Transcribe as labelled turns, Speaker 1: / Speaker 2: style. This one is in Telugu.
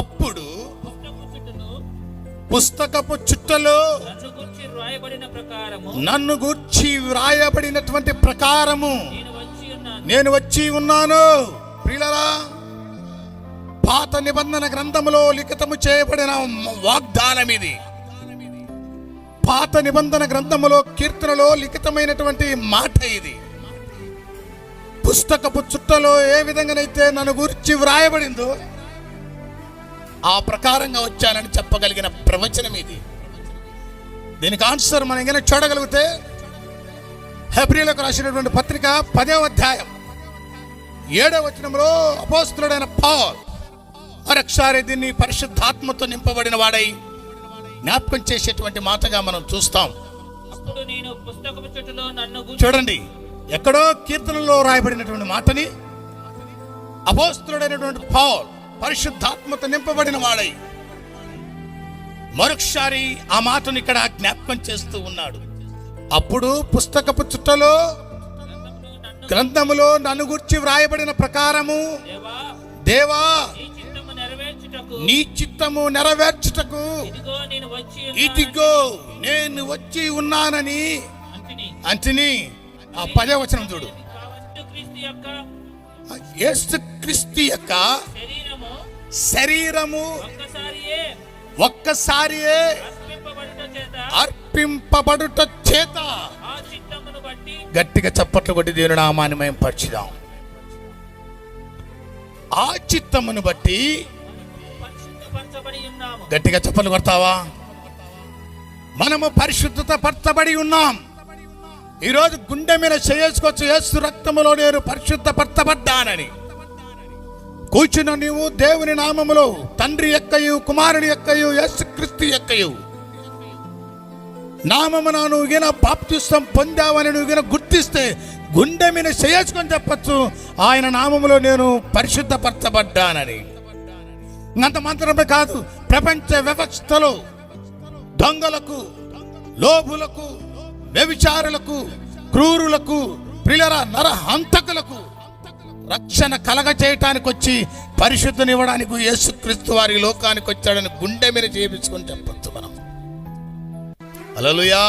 Speaker 1: అప్పుడు పుస్తకపు చుట్టలో నన్ను గూర్చి వ్రాయబడినటువంటి ప్రకారము నేను వచ్చి ఉన్నాను. ప్రియులారా, పాత నిబంధన గ్రంథములో లిఖితము చేయబడిన వాగ్దానం ఇది. పాత నిబంధన గ్రంథములో కీర్తనలో లిఖితమైనటువంటి మాట ఇది. పుస్తకపు చుట్టలో ఏ విధంగానైతే నన్ను గురించి వ్రాయబడిందో ఆ ప్రకారంగా వచ్చానని చెప్పగలిగిన ప్రవచనం ఇది. దీనికి ఆన్సర్ మనం ఏమైనా చూడగలిగితే హెబ్రీయులకు రాసినటువంటి పత్రిక 10వ అధ్యాయం 7వ వచనంలో అపోస్తలుడైన పౌలు మరొకసారి దీన్ని పరిశుద్ధాత్మతో నింపబడిన వాడై జ్ఞాపకం చేసేటువంటి మాటగా మనం చూస్తాం. చూడండి, ఎక్కడో కీర్తనలో రాయబడినటువంటి మాటని అపోస్తలుడైనటువంటి పౌలు పరిశుద్ధాత్మతో నింపబడిన వాడై మరొకసారి ఆ మాటను ఇక్కడ జ్ఞాపకం చేస్తూ ఉన్నాడు. అప్పుడు పుస్తకపు చుట్టలో గ్రంథములో నన్ను గురించి వ్రాయబడిన ప్రకారము దేవా నీ చిత్తము నెరవేర్చుటకు ఇదిగో నేను వచ్చి ఉన్నానని అంటిని. ఆ 10వ వచనం చూడు. యేసుక్రీస్తు యొక్క శరీరము ఒక్కసారియే అర్పింపబడుట చేత గట్టిగా చప్పట్లు కొట్టి దేవుని నామాన్ని మేము పరిచిదాం. ఆ చిత్తమును బట్టి గట్టిగా చప్పట్లు కొడతావా? మనము పరిశుద్ధత పరచబడి ఉన్నాం. ఈరోజు గుండె మీద చేసుకోవచ్చు, యేసు రక్తములో నేను పరిశుద్ధ పరచబడ్డానని. కూర్చున్న నీవు దేవుని నామములో తండ్రి యొక్కయు కుమారుని యొక్కయు యేసుక్రీస్తు యొక్కయు నామమున నువ్వు గిన బాప్తిస్తం పొందావని నువ్వు గిన గుర్తిస్తే గుండె మీద చేసుకొని చెప్పచ్చు, ఆయన నామములో నేను పరిశుద్ధపరచబడ్డానని. అంత మాత్రమే కాదు, ప్రపంచ వ్యవస్థలో దొంగలకు, లోభులకు, వ్యభిచారులకు, క్రూరులకు, ప్రియుల నరహంతకులకు రక్షణ కలగ చేయటానికి వచ్చి పరిశుద్ధనివ్వడానికి యేసుక్రీస్తు వారి లోకానికి వచ్చాడని గుండె మీద చేయించుకొని చెప్పచ్చు మనం. హల్లెలూయా.